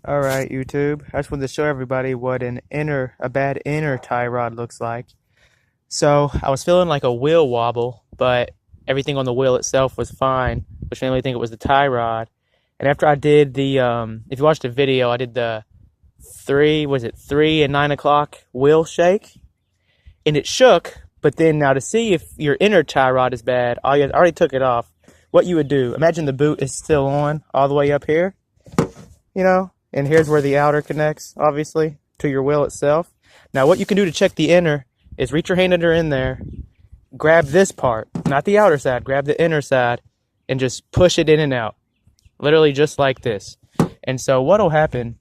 All right, YouTube. I just wanted to show everybody what a bad inner tie rod looks like. So I was feeling like a wheel wobble, but everything on the wheel itself was fine, which made me think it was the tie rod. And after I did if you watched the video, I did the 3 and 9 o'clock wheel shake, and it shook. But then now to see if your inner tie rod is bad, I already took it off. What you would do, imagine the boot is still on all the way up here, and here's where the outer connects, obviously, to your wheel itself. Now, what you can do to check the inner is reach your hand under in there, grab this part, not the outer side, grab the inner side, and just push it in and out. Literally just like this. And so what'll happen,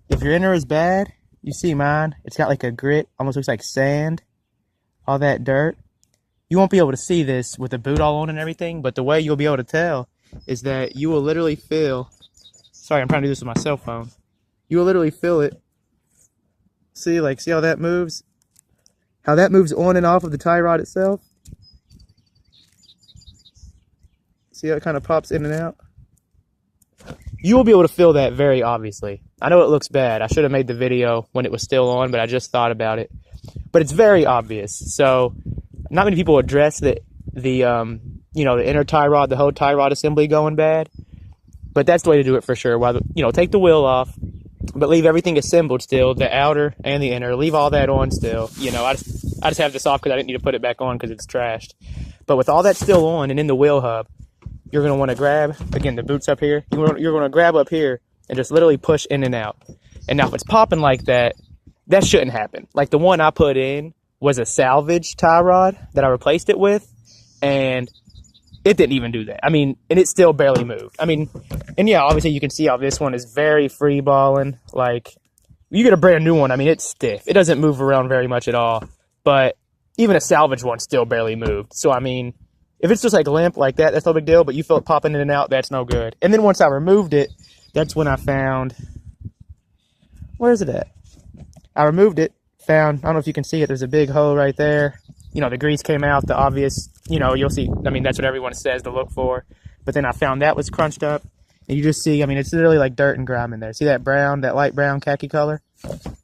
if your inner is bad, you see mine, it's got like a grit, almost looks like sand, all that dirt. You won't be able to see this with the boot all on and everything, but the way you'll be able to tell is that you will literally feel, sorry, I'm trying to do this with my cell phone. You will literally feel it. See how that moves? How that moves on and off of the tie rod itself? See how it kind of pops in and out? You will be able to feel that very obviously. I know it looks bad. I should have made the video when it was still on, but I just thought about it. But it's very obvious. So not many people address the inner tie rod, the whole tie rod assembly going bad. But that's the way to do it for sure. While take the wheel off, but leave everything assembled still, the outer and the inner. Leave all that on still. I just have this off because I didn't need to put it back on because it's trashed. But with all that still on and in the wheel hub, you're going to want to grab, again, the boot's up here. You're going to grab up here and just literally push in and out. And now if it's popping like that, that shouldn't happen. Like the one I put in was a salvage tie rod that I replaced it with, and it didn't even do that. And it still barely moved. And yeah, obviously you can see how this one is very free balling. Like, you get a brand new one, it's stiff. It doesn't move around very much at all. But even a salvage one still barely moved. So, if it's just like limp like that, that's no big deal. But you feel it popping in and out, that's no good. And then once I removed it, that's when I found, where is it at? I removed it, found, I don't know if you can see it, there's a big hole right there. The grease came out, the obvious, you'll see, that's what everyone says to look for. But then I found that was crunched up, and you just see, it's literally like dirt and grime in there. See that brown, that light brown khaki color?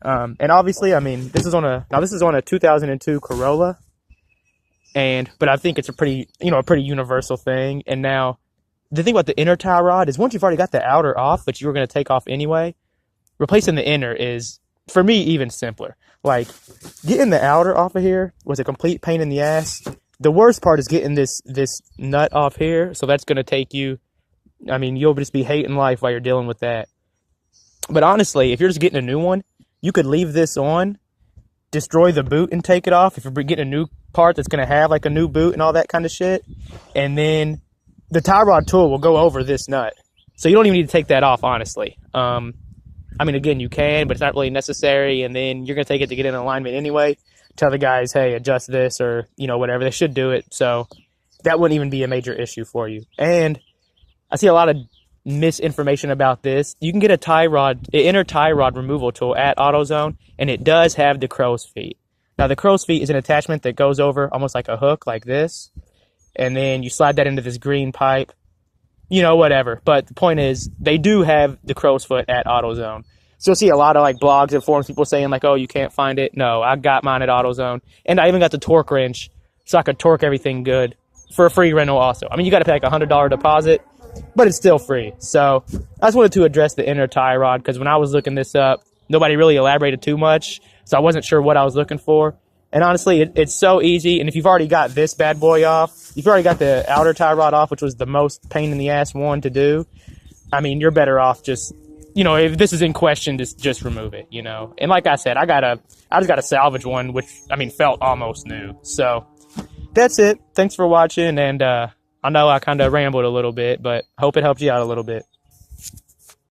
And obviously, this is on a 2002 Corolla, but I think it's a pretty universal thing. And now, the thing about the inner tie rod is once you've already got the outer off, but you were going to take off anyway, replacing the inner is, for me, even simpler. Like, getting the outer off of here was a complete pain in the ass. The worst part is getting this nut off here, so that's going to take you, you'll just be hating life while you're dealing with that. But honestly, if you're just getting a new one, you could leave this on, destroy the boot and take it off if you're getting a new part that's going to have like a new boot and all that kind of shit. And then the tie rod tool will go over this nut. So you don't even need to take that off, honestly. Again, you can, but it's not really necessary. And then you're going to take it to get in alignment anyway. Tell the guys, hey, adjust this or, whatever. They should do it. So that wouldn't even be a major issue for you. And I see a lot of misinformation about this. You can get an inner tie rod removal tool at AutoZone, and it does have the crow's feet. Now, the crow's feet is an attachment that goes over almost like a hook like this. And then you slide that into this green pipe. Whatever. But the point is, they do have the crow's foot at AutoZone. So you'll see a lot of blogs and forums, people saying oh, you can't find it. No, I got mine at AutoZone. And I even got the torque wrench so I could torque everything good for a free rental also. You got to pay like a $100 deposit, but it's still free. So I just wanted to address the inner tie rod because when I was looking this up, nobody really elaborated too much. So I wasn't sure what I was looking for. And honestly, it's so easy. And if you've already got this bad boy off, you've already got the outer tie rod off, which was the most pain in the ass one to do. You're better off just, if this is in question, just remove it, And like I said, I just got a salvage one, which, felt almost new. So that's it. Thanks for watching. And I know I kind of rambled a little bit, but hope it helped you out a little bit.